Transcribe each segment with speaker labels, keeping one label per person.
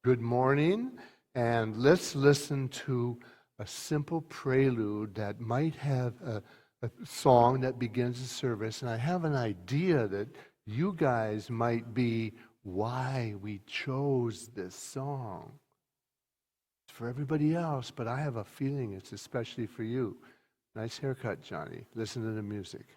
Speaker 1: Good morning, and let's listen to a simple prelude that might have a song that begins the service. And I have an idea that you guys might be why we chose this song. It's for everybody else, but I have a feeling it's especially for you. Nice haircut, Johnny. Listen to the music.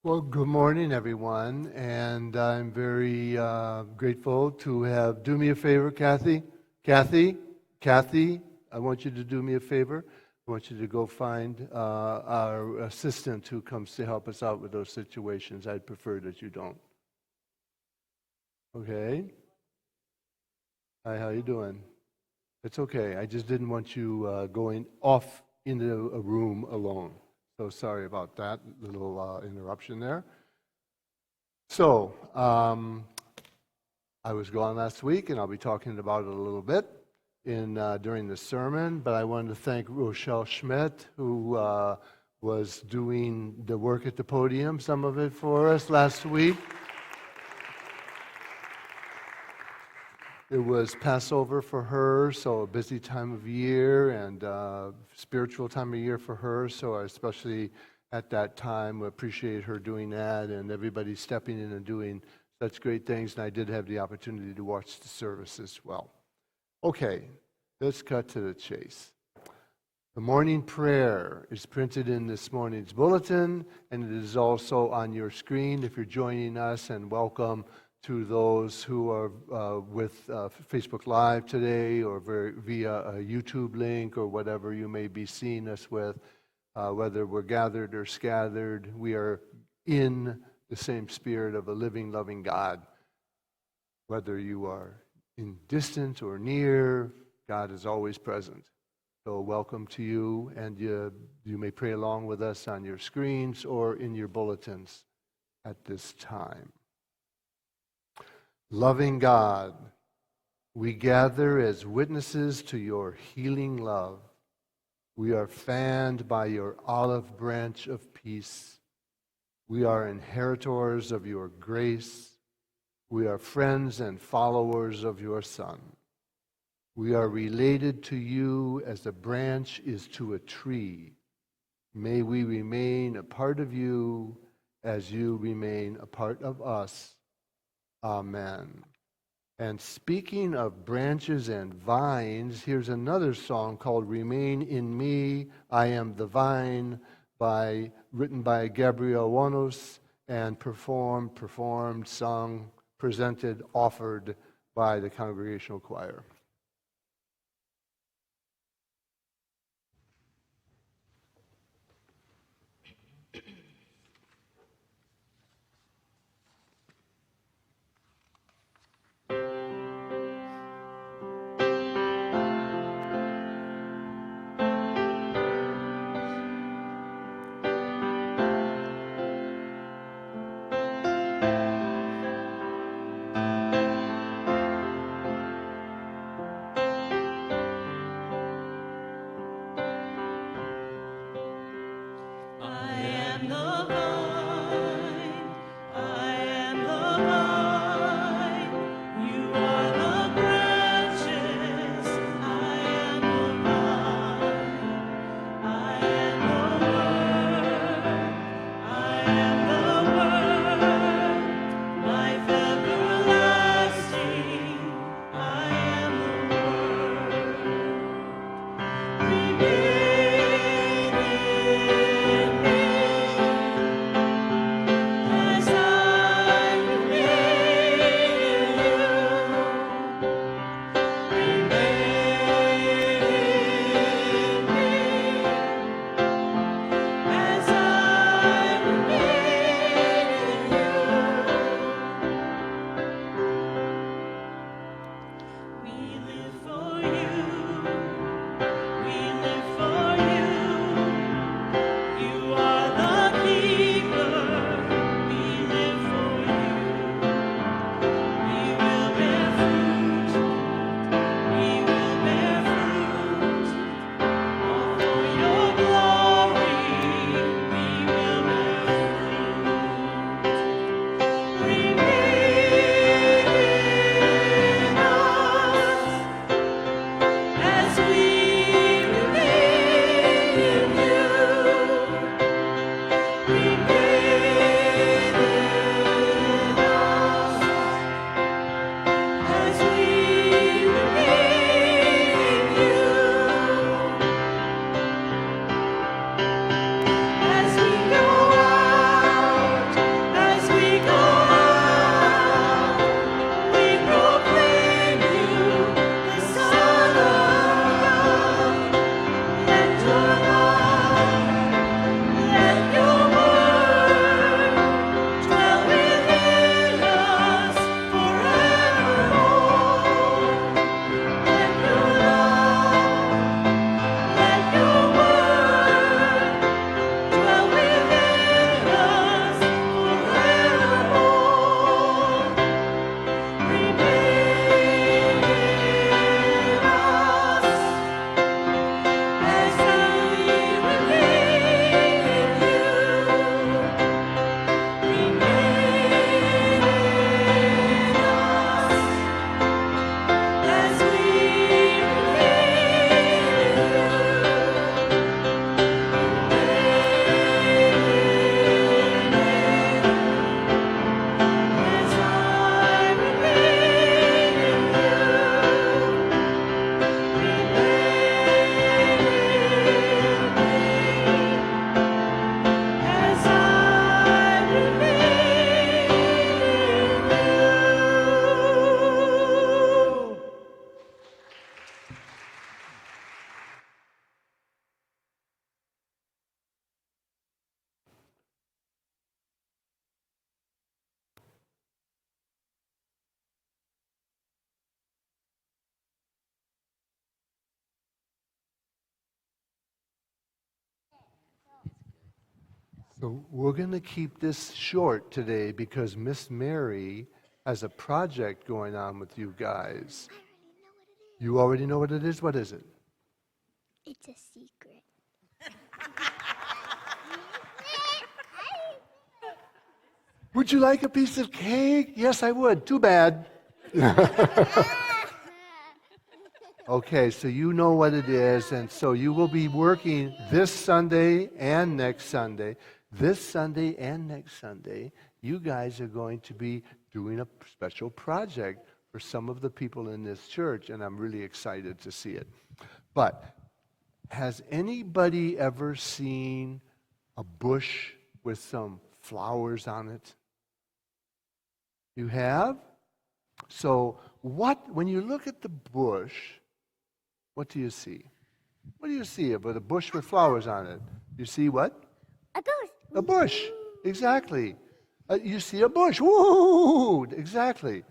Speaker 1: Well, good morning, everyone, and I'm very grateful to have. Do me a favor, Kathy. Kathy, I want you to do me a favor. I want you to go find our assistant who comes to help us out with those situations. I'd prefer that you don't. Okay. Hi, how you doing? It's okay. I just didn't want you going off into a room alone. So sorry about that little interruption there. So, I was gone last week, and I'll be talking about it a little bit during the sermon, but I wanted to thank Rochelle Schmidt, who was doing the work at the podium, some of it for us last week. It was Passover for her, so a busy time of year and spiritual time of year for her. So I especially at that time appreciate her doing that and everybody stepping in and doing such great things. And I did have the opportunity to watch the service as well. Okay, let's cut to the chase. The morning prayer is printed in this morning's bulletin, and it is also on your screen if you're joining us, and welcome to those who are with Facebook Live today or via a YouTube link or whatever you may be seeing us with, whether we're gathered or scattered, we are in the same spirit of a living, loving God. Whether you are in distance or near, God is always present. So welcome to you, and you may pray along with us on your screens or in your bulletins at this time. Loving God, We gather as witnesses to your healing love. We are fanned by your olive branch of peace. We are inheritors of your grace. We are friends and followers of your Son. We are related to you as a branch is to a tree. May we remain a part of you as you remain a part of us. Amen. And speaking of branches and vines, here's another song called Remain in Me, I Am the Vine, written by Gabriel Wanos and performed, sung, presented, offered by the Congregational Choir. So we're going to keep this short today because Miss Mary has a project going on with you guys. You already know what it is? What is it?
Speaker 2: It's a secret.
Speaker 1: Would you like a piece of cake? Yes, I would. Too bad. Okay, so you know what it is, and so you will be working this Sunday and next Sunday. This Sunday and next Sunday, you guys are going to be doing a special project for some of the people in this church, and I'm really excited to see it. But has anybody ever seen a bush with some flowers on it? You have? So when you look at the bush, what do you see? What do you see with a bush with flowers on it? You see what?
Speaker 2: A ghost.
Speaker 1: A bush. Exactly. You see a bush. Woo! Exactly.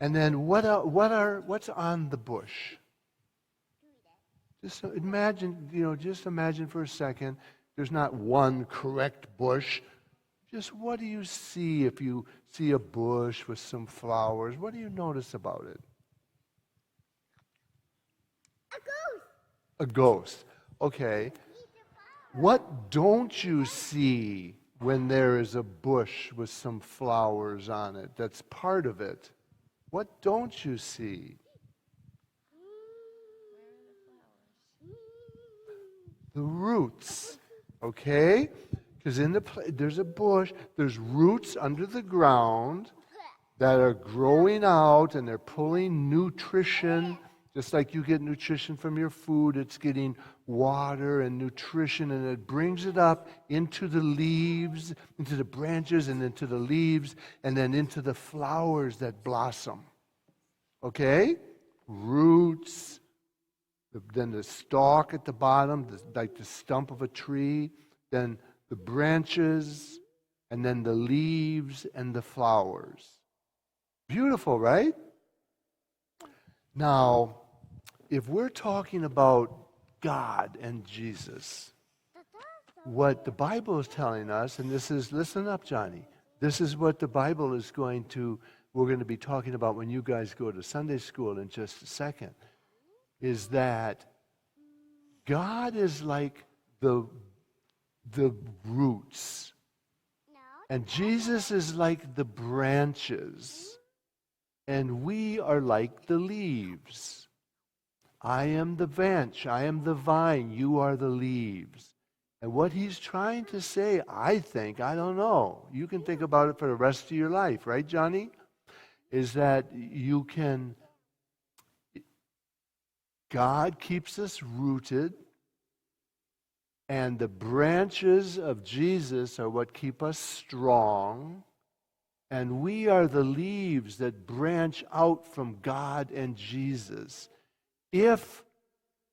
Speaker 1: And then what's on the bush? Just imagine for a second. There's not one correct bush. Just what do you see if you see a bush with some flowers? What do you notice about it?
Speaker 2: A ghost.
Speaker 1: A ghost. Okay. What don't you see when there is a bush with some flowers on it? That's part of it. What don't you see? The roots. Okay? Because there's a bush, there's roots under the ground that are growing out and they're pulling nutrition. Just like you get nutrition from your food, it's getting water and nutrition, and it brings it up into the leaves, into the branches, and into the leaves, and then into the flowers that blossom. Okay? Roots, then the stalk at the bottom, like the stump of a tree, then the branches, and then the leaves and the flowers. Beautiful, right? Now, if we're talking about God and Jesus, what the Bible is telling us, and listen up, Johnny, this is what the Bible we're going to be talking about when you guys go to Sunday school in just a second, is that God is like the roots, and Jesus is like the branches, and we are like the leaves. I am the branch, I am the vine, you are the leaves. And what he's trying to say, I think, I don't know, you can think about it for the rest of your life, right, Johnny? Is that God keeps us rooted, and the branches of Jesus are what keep us strong, and we are the leaves that branch out from God and Jesus. If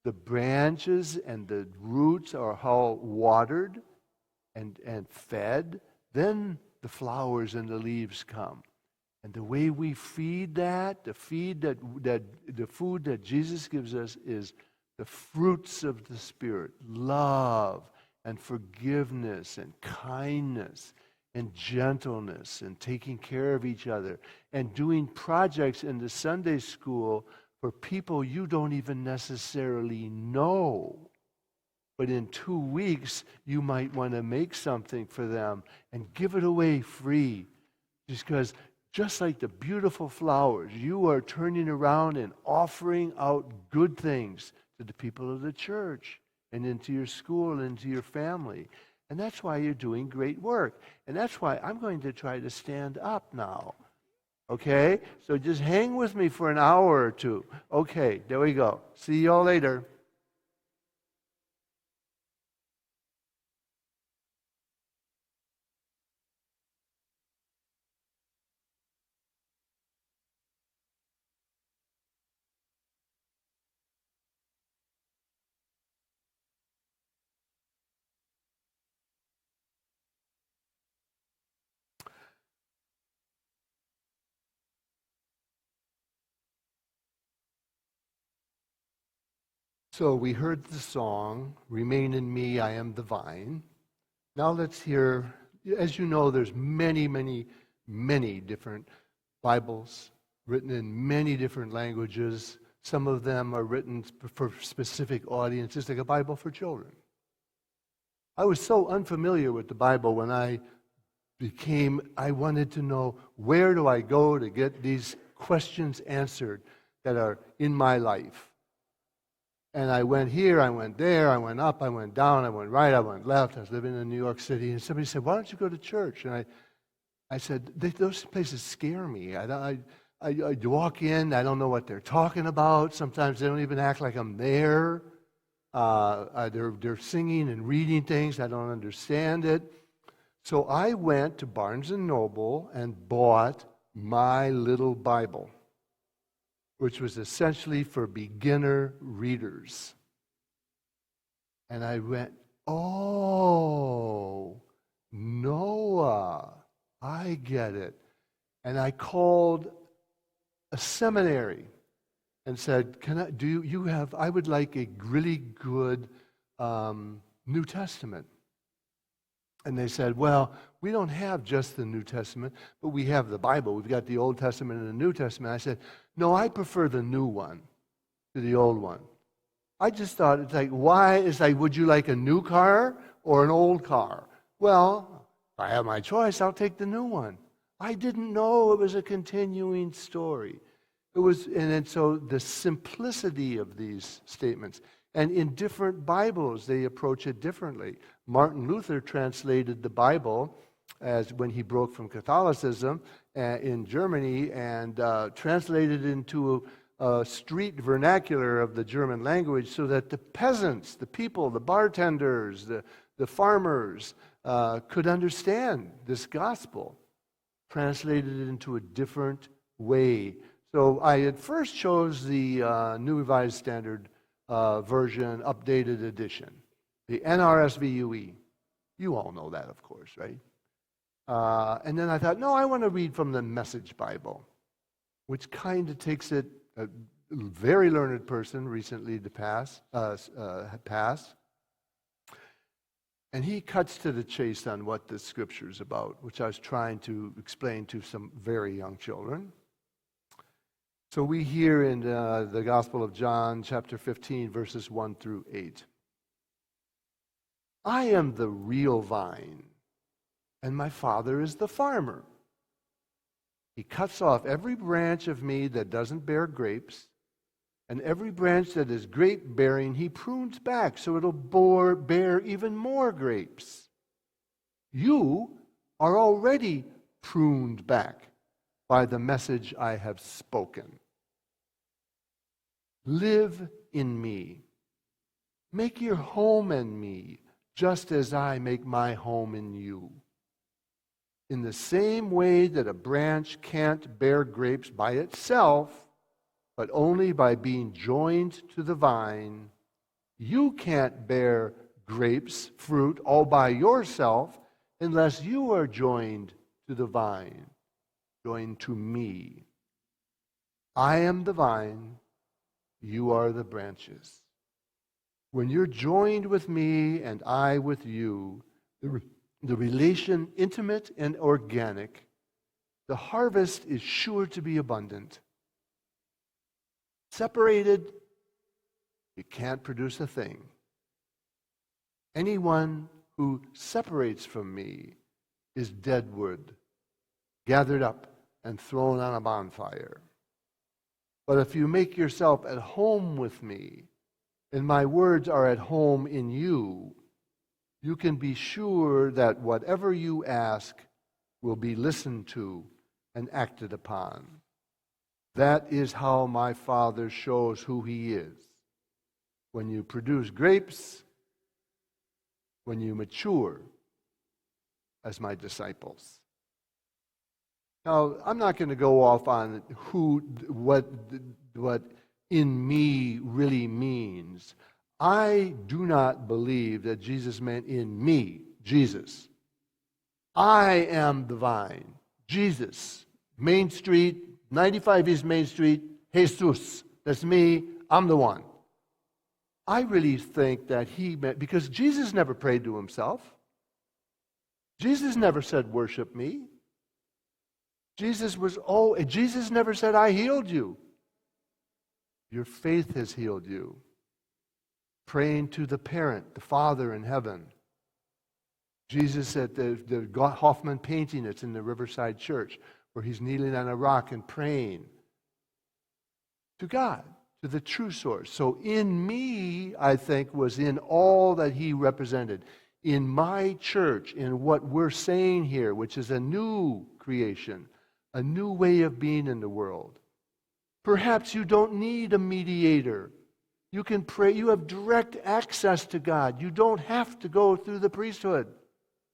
Speaker 1: the branches and the roots are all watered and fed, then the flowers and the leaves come. And the way we feed the food that Jesus gives us is the fruits of the Spirit: love and forgiveness and kindness and gentleness and taking care of each other and doing projects in the Sunday school for people you don't even necessarily know. But in 2 weeks, you might want to make something for them and give it away free. Just like the beautiful flowers, you are turning around and offering out good things to the people of the church and into your school and into your family. And that's why you're doing great work. And that's why I'm going to try to stand up now. Okay? So just hang with me for an hour or two. Okay, there we go. See y'all later. So we heard the song, "Remain in Me, I am the vine." Now let's hear, as you know, there's many, many, many different Bibles written in many different languages. Some of them are written for specific audiences, like a Bible for children. I was so unfamiliar with the Bible when I wanted to know, where do I go to get these questions answered that are in my life? And I went here, I went there, I went up, I went down, I went right, I went left. I was living in New York City, and somebody said, why don't you go to church? And I said, those places scare me. I walk in, I don't know what they're talking about. Sometimes they don't even act like I'm there. They're singing and reading things. I don't understand it. So I went to Barnes & Noble and bought My Little Bible, which was essentially for beginner readers. And I went, oh, Noah, I get it. And I called a seminary and said, I would like a really good New Testament. And they said, well, we don't have just the New Testament, but we have the Bible. We've got the Old Testament and the New Testament. I said, no, I prefer the new one to the old one. I just thought, it's like, why? It's like, would you like a new car or an old car? Well, if I have my choice, I'll take the new one. I didn't know it was a continuing story. So the simplicity of these statements. And in different Bibles, they approach it differently. Martin Luther translated the Bible as when he broke from Catholicism in Germany and translated it into a street vernacular of the German language so that the peasants, the people, the bartenders, the farmers could understand this gospel, translated it into a different way. So I at first chose the New Revised Standard Version, updated edition, the NRSVUE. You all know that, of course, right? And then I thought, no, I want to read from the Message Bible, which kind of takes it, a very learned person recently passed, and he cuts to the chase on what the Scripture is about, which I was trying to explain to some very young children. So we hear in the Gospel of John, chapter 15, verses 1 through 8. I am the real vine, and my Father is the farmer. He cuts off every branch of me that doesn't bear grapes, and every branch that is grape-bearing he prunes back so it'll bear even more grapes. You are already pruned back by the message I have spoken. Live in me. Make your home in me, just as I make my home in you. In the same way that a branch can't bear grapes by itself, but only by being joined to the vine, you can't bear grapes, fruit, all by yourself unless you are joined to the vine, joined to me. I am the vine, you are the branches. When you're joined with me and I with you, the relation intimate and organic, the harvest is sure to be abundant. Separated, you can't produce a thing. Anyone who separates from me is dead wood, gathered up and thrown on a bonfire. But if you make yourself at home with me, and my words are at home in you, you can be sure that whatever you ask will be listened to and acted upon. That is how my Father shows who He is. When you produce grapes, when you mature as my disciples. Now, I'm not going to go off on what in me really means. I do not believe that Jesus meant in me, Jesus. I am the vine. Jesus, Main Street, 95 East Main Street, Jesus. That's me. I'm the one. I really think that He meant, because Jesus never prayed to Himself. Jesus never said, worship me. Jesus never said, I healed you. Your faith has healed you. Praying to the parent, the Father in heaven. Jesus at the Hoffman painting that's in the Riverside Church, where he's kneeling on a rock and praying to God, to the true source. So in me, I think, was in all that he represented. In my church, in what we're saying here, which is a new creation, a new way of being in the world. Perhaps you don't need a mediator. You can pray. You have direct access to God. You don't have to go through the priesthood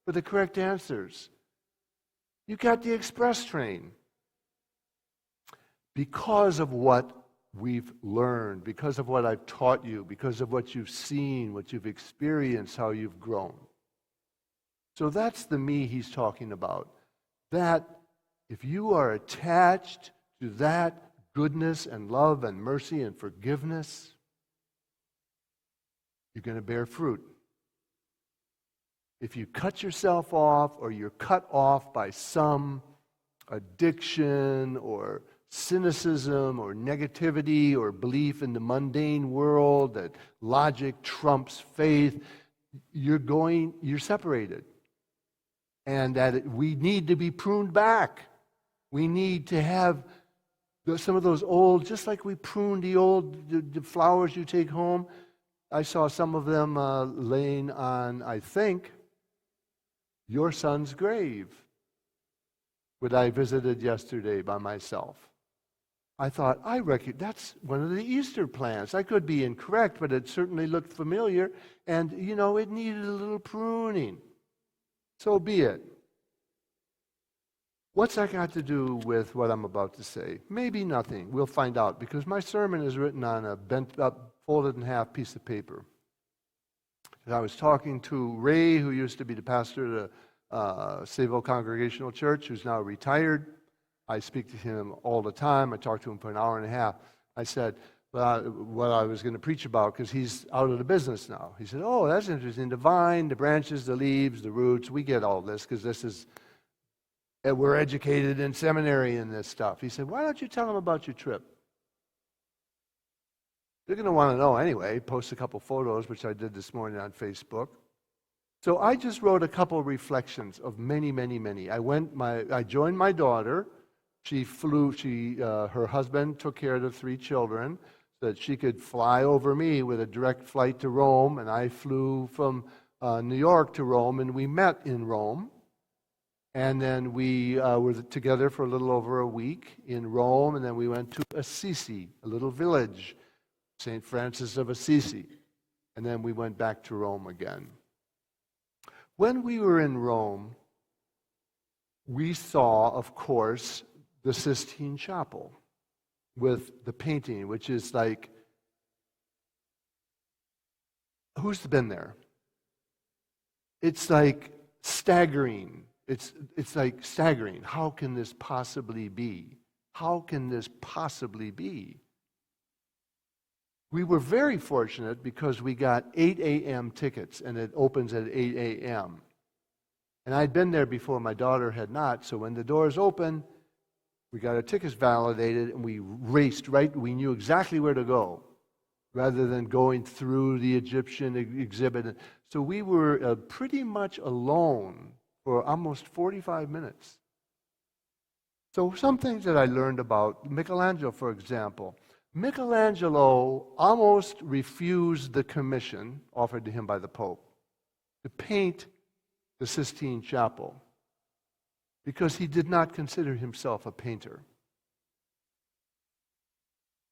Speaker 1: for the correct answers. You got the express train. Because of what we've learned, because of what I've taught you, because of what you've seen, what you've experienced, how you've grown. So that's the me he's talking about. That if you are attached to that goodness and love and mercy and forgiveness, you're going to bear fruit. If you cut yourself off or you're cut off by some addiction or cynicism or negativity or belief in the mundane world that logic trumps faith, you're separated. And that we need to be pruned back. We need to have some of those old, just like we prune the flowers you take home. I saw some of them laying on, I think, your son's grave, which I visited yesterday by myself. I thought, I reckon that's one of the Easter plants. I could be incorrect, but it certainly looked familiar. And, it needed a little pruning. So be it. What's that got to do with what I'm about to say? Maybe nothing. We'll find out, because my sermon is written on a bent up, folded in half piece of paper. And I was talking to Ray, who used to be the pastor of Sayville Congregational Church, who's now retired. I speak to him all the time. I talked to him for an hour and a half. I said, what I was going to preach about, because he's out of the business now. He said, oh, that's interesting. The vine, the branches, the leaves, the roots, we get all this, because we're educated in seminary in this stuff. He said, why don't you tell them about your trip? They're going to want to know anyway. Post a couple photos, which I did this morning on Facebook. So I just wrote a couple of reflections of many, many, many. I joined my daughter. She flew, her husband took care of the 3 children so that she could fly over me with a direct flight to Rome, and I flew from New York to Rome, and we met in Rome. And then we were together for a little over a week in Rome, and then we went to Assisi, a little village, St. Francis of Assisi. And then we went back to Rome again. When we were in Rome, we saw, of course, the Sistine Chapel with the painting, which is like, who's been there? It's like staggering. It's like staggering. How can this possibly be? How can this possibly be? We were very fortunate because we got 8 a.m. tickets, and it opens at 8 a.m. And I'd been there before, my daughter had not, so when the doors opened, we got our tickets validated, and we raced right. We knew exactly where to go, rather than going through the Egyptian exhibit. So we were pretty much alone for almost 45 minutes. So some things that I learned about Michelangelo, for example. Michelangelo almost refused the commission offered to him by the Pope to paint the Sistine Chapel because he did not consider himself a painter.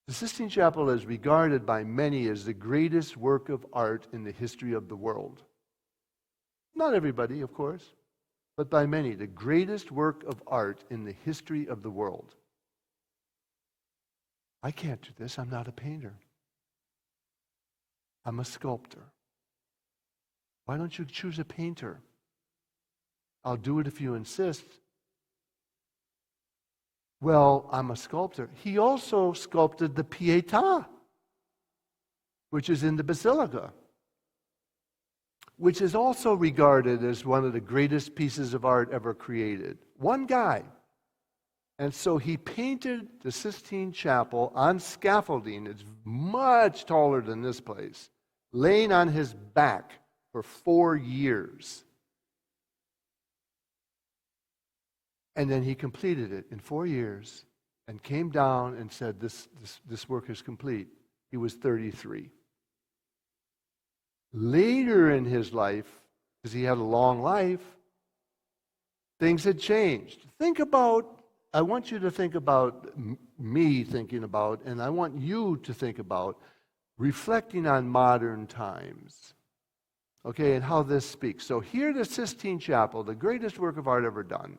Speaker 1: The Sistine Chapel is regarded by many as the greatest work of art in the history of the world. Not everybody, of course, but by many, the greatest work of art in the history of the world. I can't do this. I'm not a painter. I'm a sculptor. Why don't you choose a painter? I'll do it if you insist. Well, I'm a sculptor. He also sculpted the Pietà, which is in the Basilica, which is also regarded as one of the greatest pieces of art ever created. One guy. And so he painted the Sistine Chapel on scaffolding. It's much taller than this place, laying on his back for 4 years. And then he completed it in 4 years and came down and said, this work is complete. He was 33. Later in his life, because he had a long life, things had changed. I want you to think about me thinking about, and I want you to think about reflecting on modern times. Okay, and how this speaks. So here the Sistine Chapel, the greatest work of art ever done.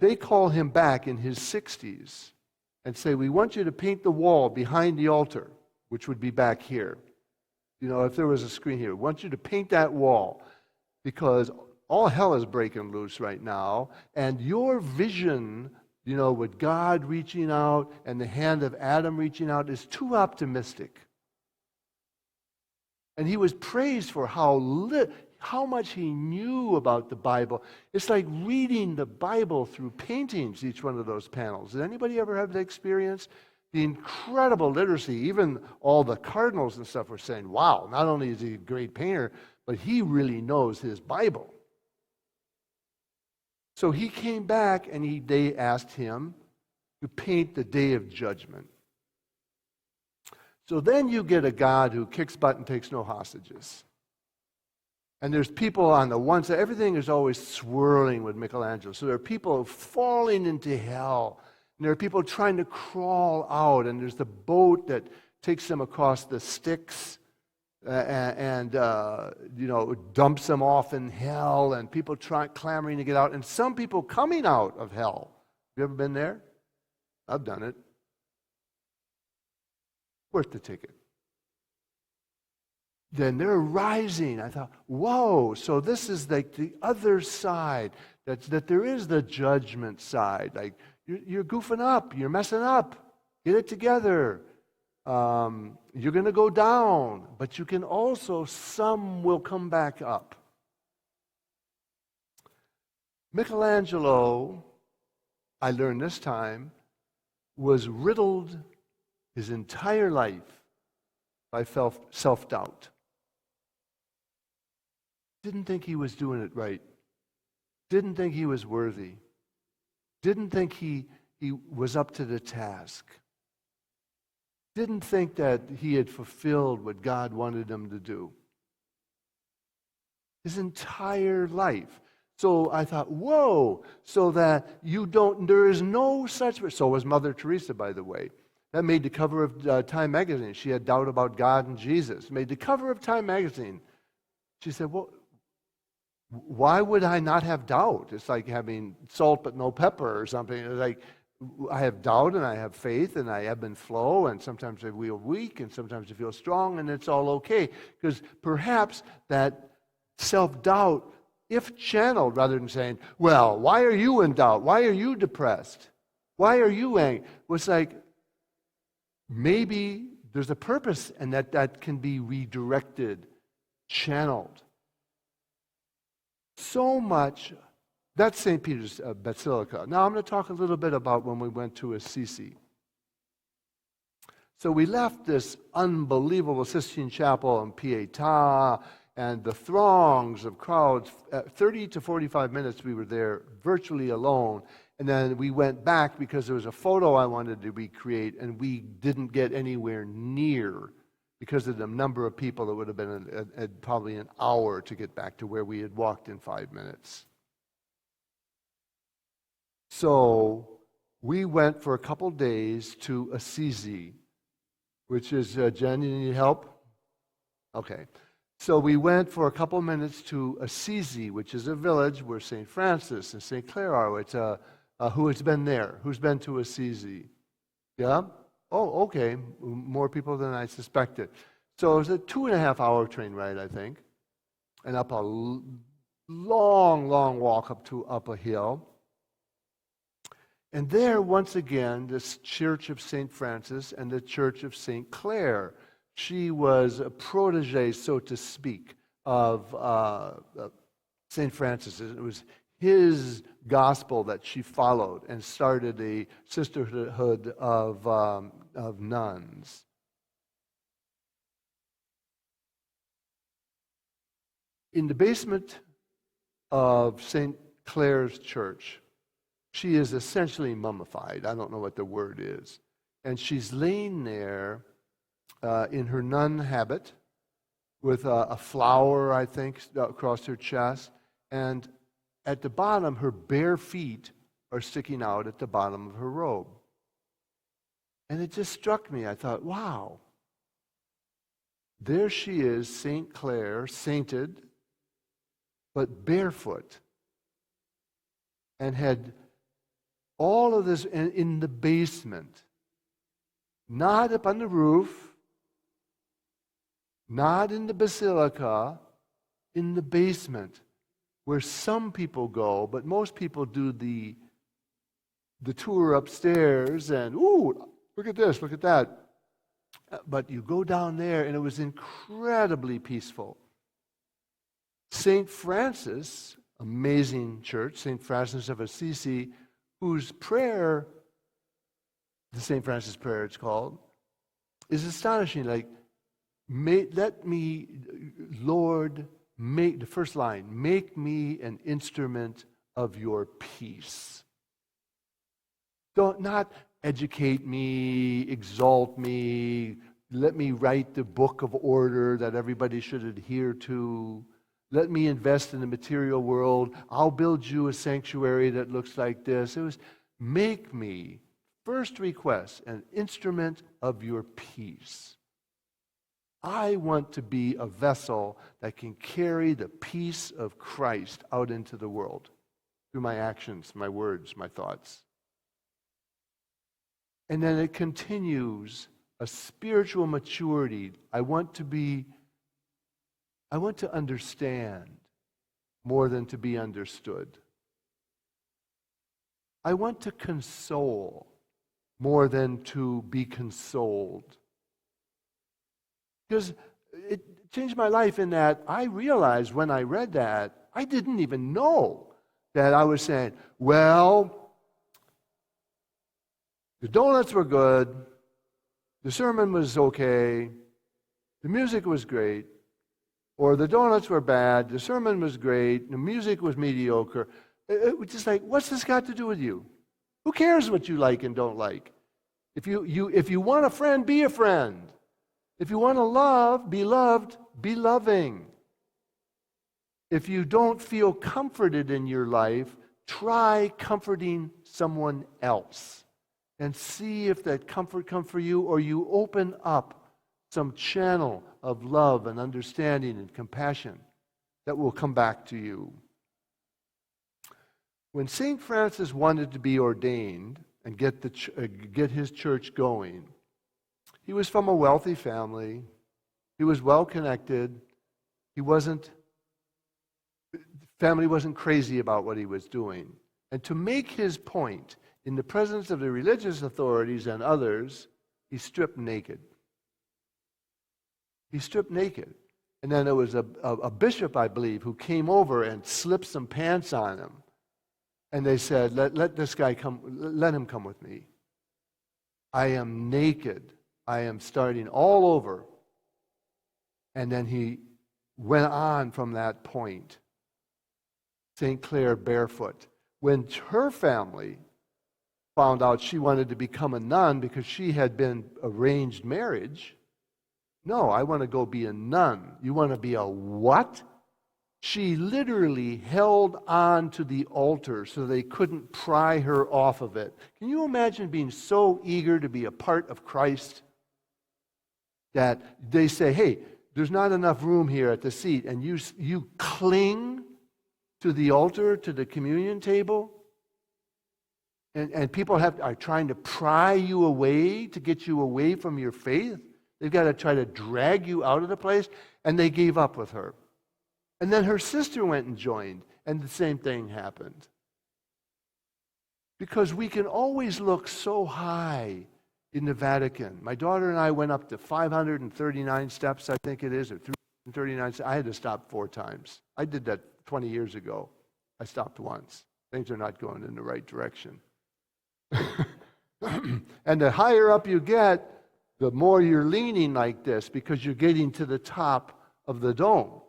Speaker 1: They call him back in his 60s and say, we want you to paint the wall behind the altar, which would be back here. You know, if there was a screen here, we want you to paint that wall because all hell is breaking loose right now, and your vision, you know, with God reaching out and the hand of Adam reaching out is too optimistic. And he was praised for how much he knew about the Bible. It's like reading the Bible through paintings, each one of those panels. Did anybody ever have that experience? The incredible literacy, even all the cardinals and stuff were saying, wow, not only is he a great painter, but he really knows his Bible. So he came back and they asked him to paint the Day of Judgment. So then you get a God who kicks butt and takes no hostages. And there's people on the one side, everything is always swirling with Michelangelo. So there are people falling into hell. And there are people trying to crawl out. And there's the boat that takes them across the Styx and dumps them off in hell. And people clamoring to get out. And some people coming out of hell. Have you ever been there? I've done it. Worth the ticket. Then they're rising. I thought, whoa, so this is like the other side, that there is the judgment side. Like, you're goofing up, you're messing up, get it together. You're going to go down, but you can also, some will come back up. Michelangelo, I learned this time, was riddled his entire life by self-doubt. Didn't think he was doing it right. Didn't think he was worthy. Didn't think he was up to the task. Didn't think that he had fulfilled what God wanted him to do. His entire life. So I thought, whoa, so that there is no such, so was Mother Teresa, by the way. That made the cover of Time magazine. She had doubt about God and Jesus. Made the cover of Time magazine. She said, well, why would I not have doubt? It's like having salt but no pepper or something. It's like, I have doubt and I have faith and I ebb and flow, and sometimes I feel weak and sometimes I feel strong, and it's all okay. Because perhaps that self-doubt, if channeled, rather than saying, well, why are you in doubt? Why are you depressed? Why are you angry? Was like, maybe there's a purpose, and that can be redirected, channeled. So much. That's St. Peter's Basilica. Now I'm going to talk a little bit about when we went to Assisi. So we left this unbelievable Sistine Chapel in Pietà, and the throngs of crowds. 30 to 45 minutes we were there virtually alone. And then we went back because there was a photo I wanted to recreate, and we didn't get anywhere near because of the number of people. It would have been probably an hour to get back to where we had walked in 5 minutes. So we went for a couple days to Assisi, which is, Jen, you need help? Okay. So we went for a couple minutes to Assisi, which is a village where St. Francis and St. Clare are. It's who has been there? Who's been to Assisi? Yeah? Oh, okay. More people than I suspected. So it was a 2.5-hour train ride, I think, and up a long, long walk up a hill. And there, once again, this Church of St. Francis and the Church of St. Clare. She was a protege, so to speak, of St. Francis. It was his gospel that she followed and started a sisterhood of nuns. In the basement of St. Clare's Church, she is essentially mummified. I don't know what the word is. And she's laying there in her nun habit with a flower, I think, across her chest. And at the bottom, her bare feet are sticking out at the bottom of her robe. And it just struck me. I thought, wow, there she is, St. Clare, sainted, but barefoot, and had all of this in the basement, not up on the roof, not in the basilica, in the basement, where some people go, but most people do the tour upstairs and, ooh, look at this, look at that. But you go down there, and it was incredibly peaceful. St. Francis, amazing church, St. Francis of Assisi, whose prayer, the St. Francis prayer it's called, is astonishing. Like, let me, Lord, the first line, make me an instrument of your peace. Don't not educate me, exalt me, let me write the book of order that everybody should adhere to. Let me invest in the material world. I'll build you a sanctuary that looks like this. It was, make me, first request, an instrument of your peace. I want to be a vessel that can carry the peace of Christ out into the world through my actions, my words, my thoughts. And then it continues a spiritual maturity. I want to understand more than to be understood. I want to console more than to be consoled. Because it changed my life in that I realized when I read that, I didn't even know that I was saying, well, the donuts were good, the sermon was okay, the music was great, or the donuts were bad, the sermon was great, the music was mediocre. It was just like, what's this got to do with you? Who cares what you like and don't like? If you want a friend, be a friend. If you want to love, be loved, be loving. If you don't feel comforted in your life, try comforting someone else and see if that comfort comes for you, or you open up some channel of love and understanding and compassion that will come back to you. When St. Francis wanted to be ordained and get his church going, he was from a wealthy family. He was well connected. Family wasn't crazy about what he was doing. And to make his point, in the presence of the religious authorities and others, he stripped naked. He stripped naked. And then there was a bishop, I believe, who came over and slipped some pants on him. And they said, let this guy come, let him come with me. I am naked. I am starting all over. And then he went on from that point. St. Clare barefoot. When her family found out she wanted to become a nun because she had been arranged marriage, no, I want to go be a nun. You want to be a what? She literally held on to the altar so they couldn't pry her off of it. Can you imagine being so eager to be a part of Christ that they say, hey, there's not enough room here at the seat, and you cling to the altar, to the communion table, and people are trying to pry you away to get you away from your faith? They've got to try to drag you out of the place, and they gave up with her. And then her sister went and joined, and the same thing happened. Because we can always look so high in the Vatican. My daughter and I went up to 539 steps, I think it is, or 339 steps. I had to stop 4 times. I did that 20 years ago. I stopped once. Things are not going in the right direction. And the higher up you get, the more you're leaning like this because you're getting to the top of the dome.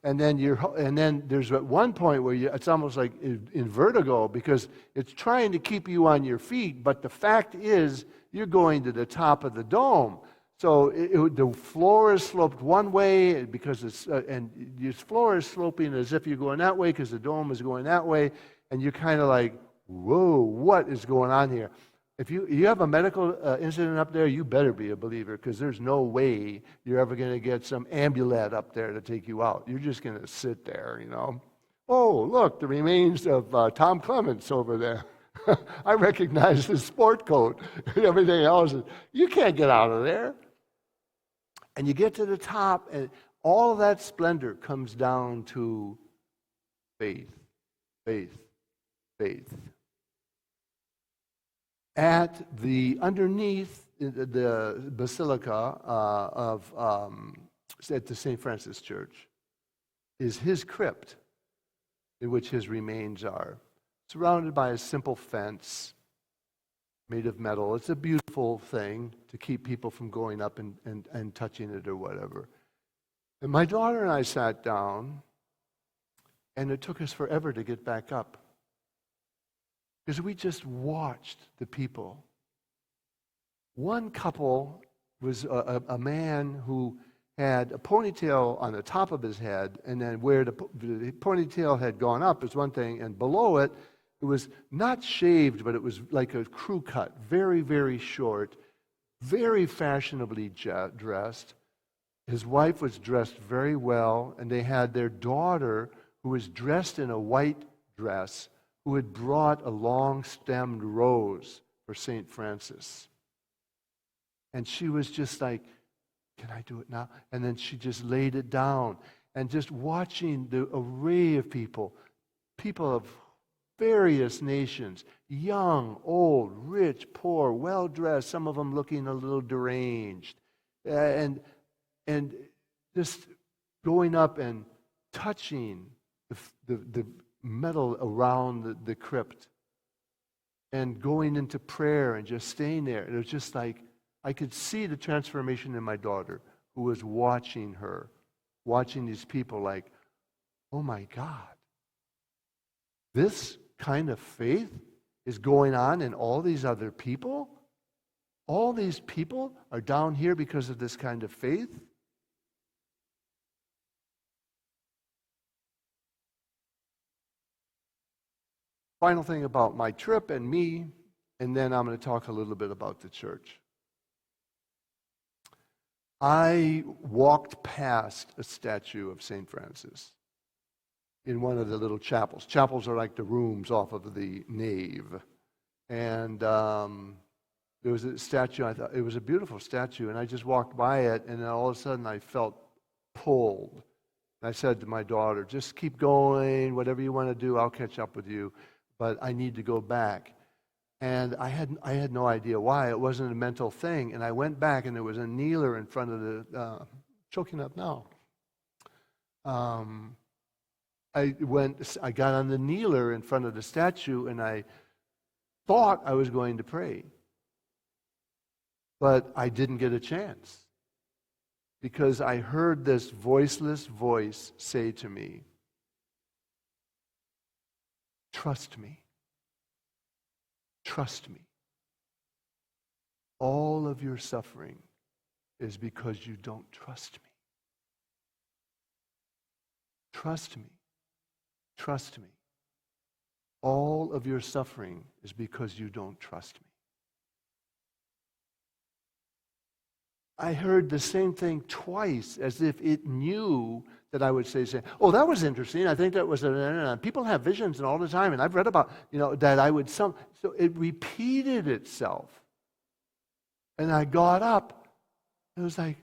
Speaker 1: And then there's at one point where it's almost like in vertigo because it's trying to keep you on your feet, but the fact is you're going to the top of the dome. So the floor is sloped one way because and your floor is sloping as if you're going that way because the dome is going that way, and you're kind of like, whoa, what is going on here? If you have a medical incident up there, you better be a believer because there's no way you're ever going to get some ambulance up there to take you out. You're just going to sit there, you know. Oh, look, the remains of Tom Clements over there. I recognize his sport coat and everything else. You can't get out of there. And you get to the top, and all of that splendor comes down to faith, faith, faith. Underneath the basilica at the St. Francis Church is his crypt, in which his remains are, surrounded by a simple fence made of metal. It's a beautiful thing to keep people from going up and touching it or whatever. And my daughter and I sat down, and it took us forever to get back up. Because we just watched the people. One couple was a man who had a ponytail on the top of his head, and then where the ponytail had gone up is one thing, and below it, it was not shaved, but it was like a crew cut, very, very short, very fashionably dressed. His wife was dressed very well, and they had their daughter, who was dressed in a white dress, who had brought a long-stemmed rose for St. Francis. And she was just like, can I do it now? And then she just laid it down. And just watching the array of people of various nations, young, old, rich, poor, well-dressed, some of them looking a little deranged, and just going up and touching the metal around the crypt and going into prayer and just staying there. And it was just like, I could see the transformation in my daughter who was watching these people like, oh my God, this kind of faith is going on in all these other people? All these people are down here because of this kind of faith? Final thing about my trip and me, and then I'm going to talk a little bit about the church. I walked past a statue of St. Francis in one of the little chapels. Chapels are like the rooms off of the nave. And there was a statue, I thought it was a beautiful statue, and I just walked by it, and then all of a sudden I felt pulled. And I said to my daughter, just keep going, whatever you want to do, I'll catch up with you, but I need to go back. And I had no idea why. It wasn't a mental thing. And I went back, and there was a kneeler in front of the, choking up now. I got on the kneeler in front of the statue, and I thought I was going to pray. But I didn't get a chance. Because I heard this voiceless voice say to me, trust me. Trust me. All of your suffering is because you don't trust me. Trust me. Trust me. All of your suffering is because you don't trust me. I heard the same thing twice, as if it knew that I would say, oh, that was interesting. I think that was, people have visions all the time, and I've read about, that I would, so it repeated itself. And I got up, and it was like,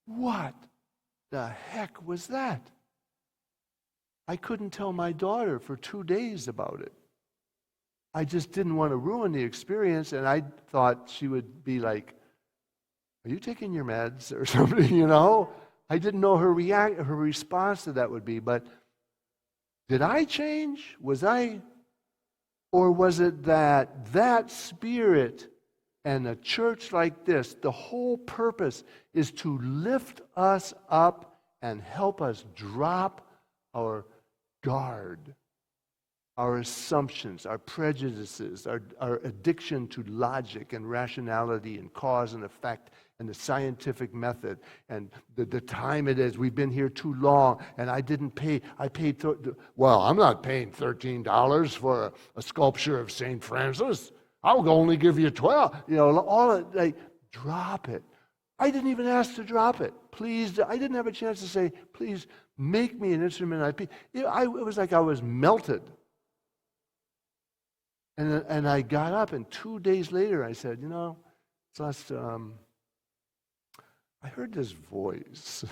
Speaker 1: what the heck was that? I couldn't tell my daughter for 2 days about it. I just didn't want to ruin the experience, and I thought she would be like, are you taking your meds or something, I didn't know her response to that would be, but Did I change? Or was it that spirit and a church like this, the whole purpose is to lift us up and help us drop our guard, our assumptions, our prejudices, our addiction to logic and rationality and cause and effect and the scientific method and the time it is. We've been here too long, and I didn't pay. Well, I'm not paying $13 for a sculpture of St. Francis. I'll only give you 12. Drop it. I didn't even ask to drop it. Please, I didn't have a chance to say, please make me an instrument. It was like I was melted. And I got up, and 2 days later I said, Celeste, I heard this voice.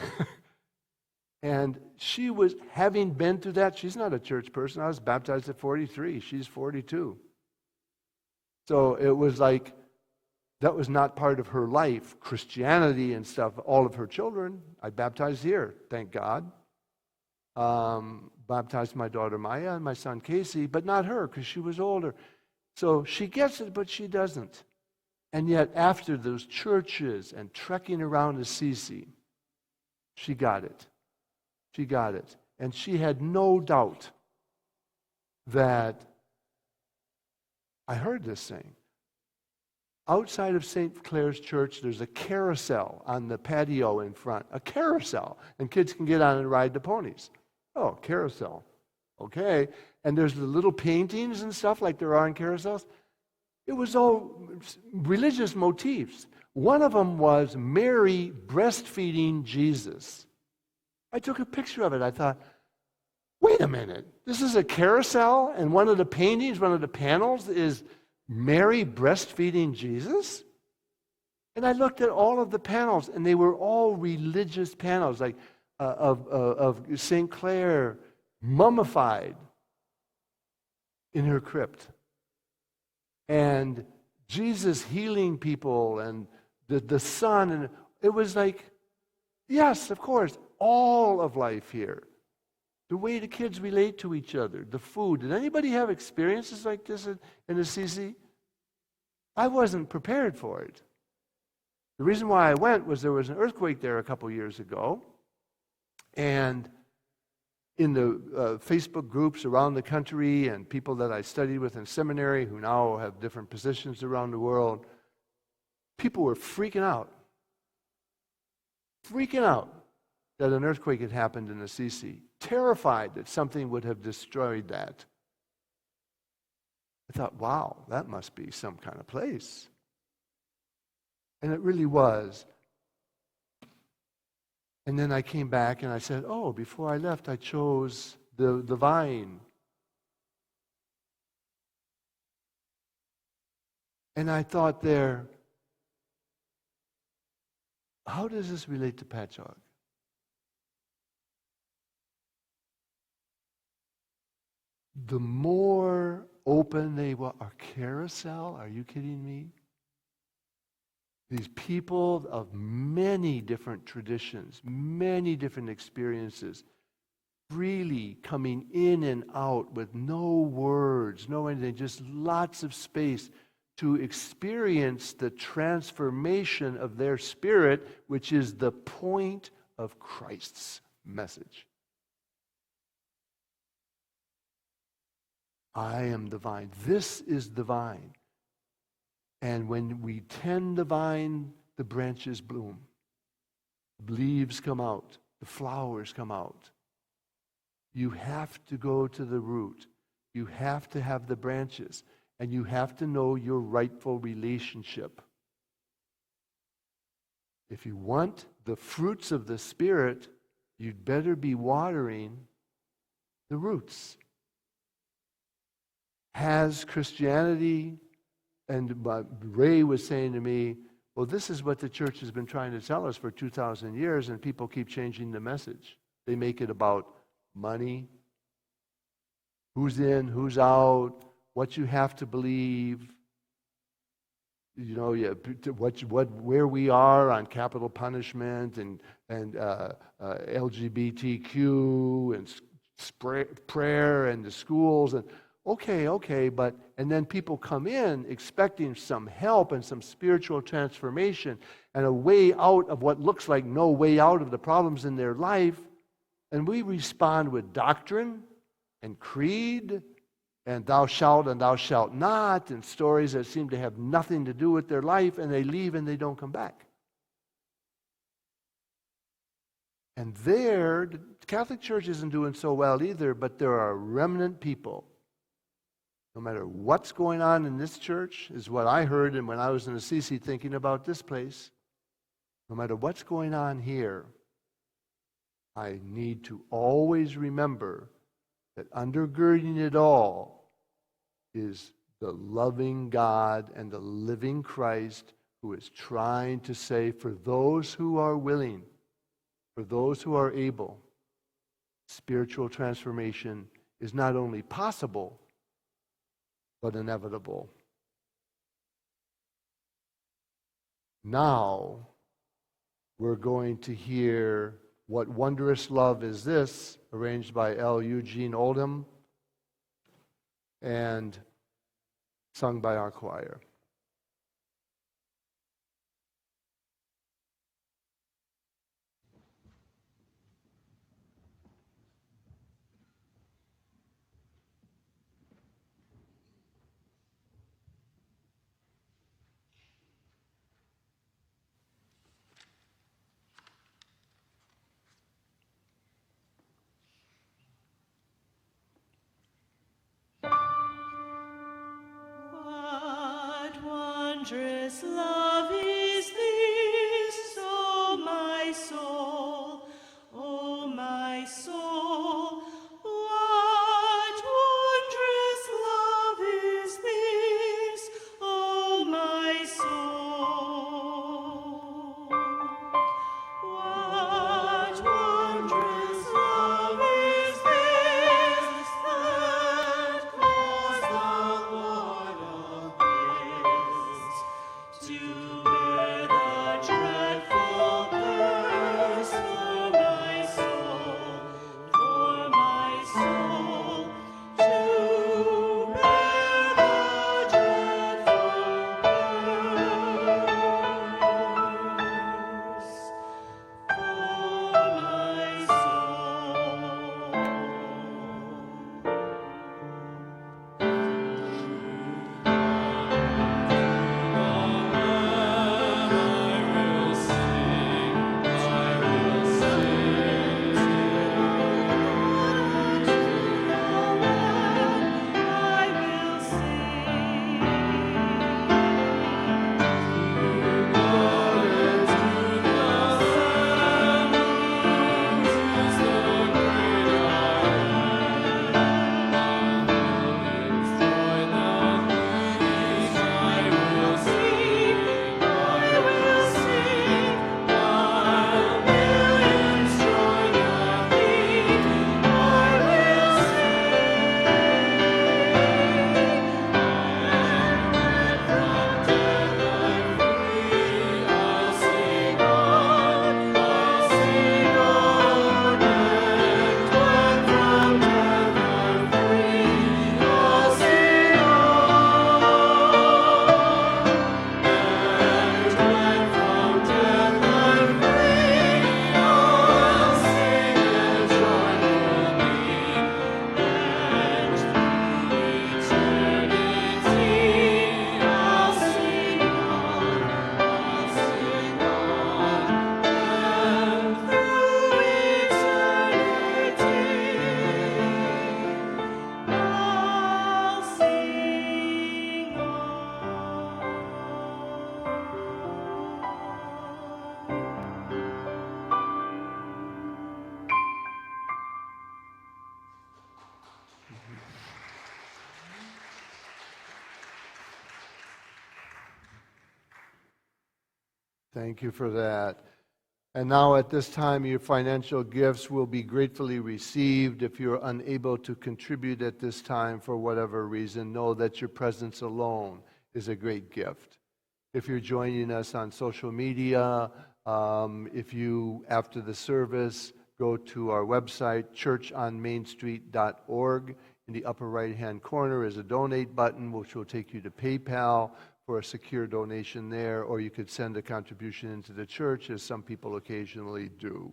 Speaker 1: And she was, having been through that, she's not a church person. I was baptized at 43. She's 42. So it was like, that was not part of her life, Christianity and stuff. All of her children, I baptized here, thank God. Baptized my daughter Maya and my son Casey, but not her, because she was older. So she gets it, but she doesn't. And yet, after those churches and trekking around Assisi, she got it. She got it. And she had no doubt that I heard this thing. Outside of St. Clair's Church, there's a carousel on the patio in front. A carousel. And kids can get on and ride the ponies. Oh, carousel. Okay. And there's the little paintings and stuff like there are in carousels. It was all religious motifs. One of them was Mary breastfeeding Jesus. I took a picture of it. I thought, wait a minute. This is a carousel, and one of the paintings, one of the panels is Mary breastfeeding Jesus? And I looked at all of the panels, and they were all religious panels, like of St. Clair mummified in her crypt. And Jesus healing people, and the sun, and it was like, yes, of course, all of life here. The way the kids relate to each other, the food. Did anybody have experiences like this in Assisi? I wasn't prepared for it. The reason why I went was there was an earthquake there a couple years ago, and in the Facebook groups around the country and people that I studied with in seminary who now have different positions around the world, people were freaking out that an earthquake had happened in Assisi, terrified that something would have destroyed that. I thought, wow, that must be some kind of place. And it really was. And then I came back and I said, oh, before I left, I chose the vine. And I thought there, how does this relate to Patchogue? The more open they were, our carousel, are you kidding me? These people of many different traditions, many different experiences, freely coming in and out with no words, no anything, just lots of space to experience the transformation of their spirit, which is the point of Christ's message. I am the vine. This is the vine. And when we tend the vine, the branches bloom. The leaves come out. The flowers come out. You have to go to the root. You have to have the branches. And you have to know your rightful relationship. If you want the fruits of the Spirit, you'd better be watering the roots. Has Christianity, and Ray was saying to me, well, this is what the church has been trying to tell us for 2,000 years, and people keep changing the message. They make it about money, who's in, who's out, what you have to believe, where we are on capital punishment and LGBTQ and prayer and the schools, and okay, but, and then people come in expecting some help and some spiritual transformation and a way out of what looks like no way out of the problems in their life, and we respond with doctrine and creed and thou shalt and thou shalt not, and stories that seem to have nothing to do with their life, and they leave and they don't come back. And there, the Catholic Church isn't doing so well either, but there are remnant people. No matter what's going on in this church, is what I heard and when I was in Assisi thinking about this place. No matter what's going on here, I need to always remember that undergirding it all is the loving God and the living Christ who is trying to say, for those who are willing, for those who are able, spiritual transformation is not only possible, but inevitable. Now, we're going to hear What Wondrous Love Is This, arranged by L. Eugene Oldham and sung by our choir.
Speaker 3: What wondrous love is this, O my soul, O my soul? What wondrous love is this, O my soul? What wondrous love is this that caused the Lord of grace to bear the dreadful curse for my soul, to bear the dreadful curse for my
Speaker 1: Thank you for that. And now at this time, your financial gifts will be gratefully received. If you're unable to contribute at this time for whatever reason, know that your presence alone is a great gift. If you're joining us on social media, if you, after the service, go to our website, churchonmainstreet.org. In the upper right-hand corner is a donate button, which will take you to PayPal for a secure donation there, or you could send a contribution into the church, as some people occasionally do.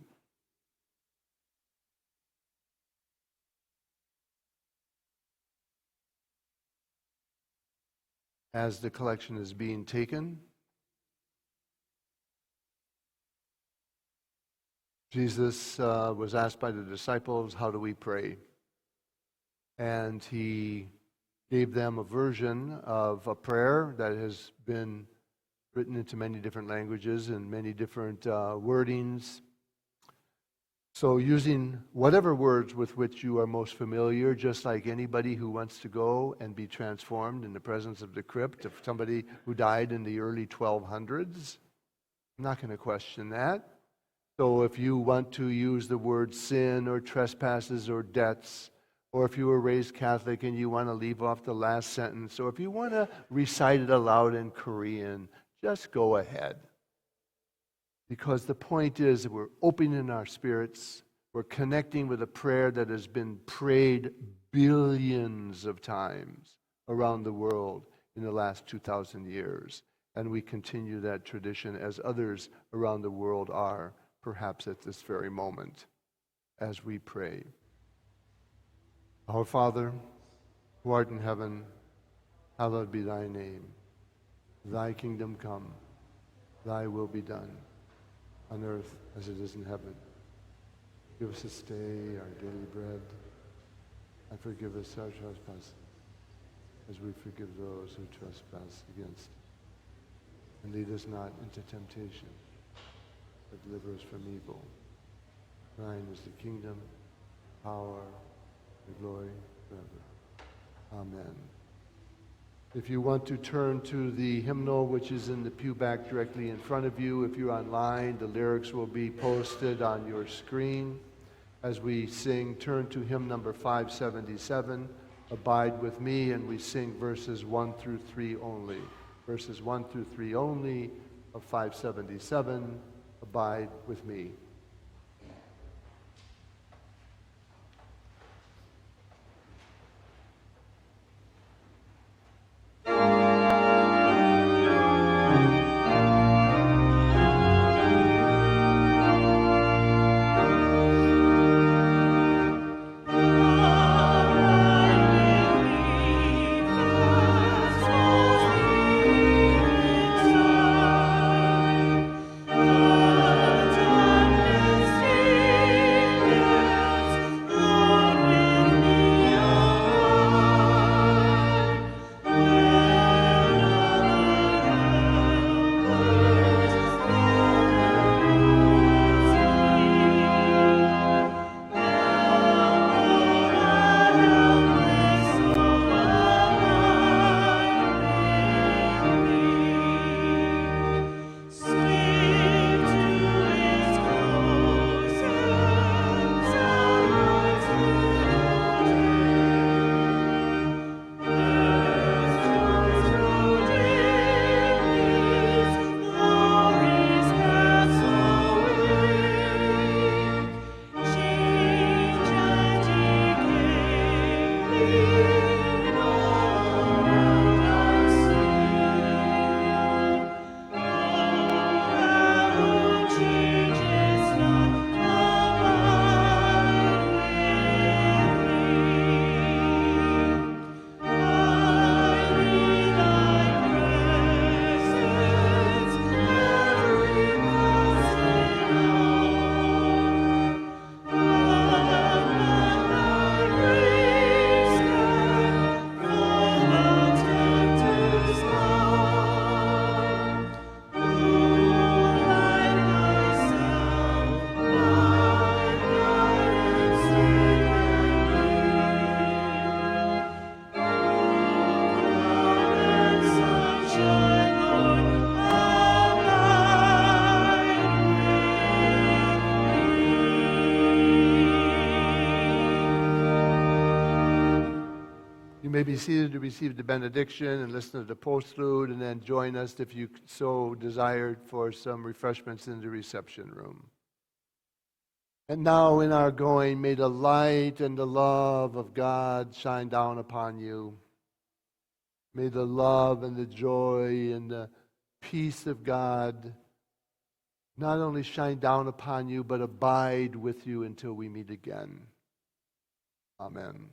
Speaker 1: As the collection is being taken, Jesus was asked by the disciples, how do we pray? And he gave them a version of a prayer that has been written into many different languages and many different wordings. So using whatever words with which you are most familiar, just like anybody who wants to go and be transformed in the presence of the crypt of somebody who died in the early 1200s, I'm not going to question that. So if you want to use the word sin or trespasses or debts, or if you were raised Catholic and you want to leave off the last sentence, or if you want to recite it aloud in Korean, just go ahead. Because the point is that we're opening our spirits, we're connecting with a prayer that has been prayed billions of times around the world in the last 2,000 years. And we continue that tradition as others around the world are, perhaps at this very moment, as we pray. Our Father, who art in heaven, hallowed be thy name. Thy kingdom come, thy will be done, on earth as it is in heaven. Give us this day our daily bread, and forgive us our trespasses, as we forgive those who trespass against us. And lead us not into temptation, but deliver us from evil. Thine is the kingdom, power, and glory forever. Amen. If you want to turn to the hymnal, which is in the pew back directly in front of you, if you're online, the lyrics will be posted on your screen. As we sing, turn to hymn number 577, Abide with Me, and we sing verses 1 through 3 only. Verses 1 through 3 only of 577, Abide with Me. May be seated to receive the benediction and listen to the postlude, and then join us if you so desired for some refreshments in the reception room. And now in our going, may the light and the love of God shine down upon you. May the love and the joy and the peace of God not only shine down upon you, but abide with you until we meet again. Amen.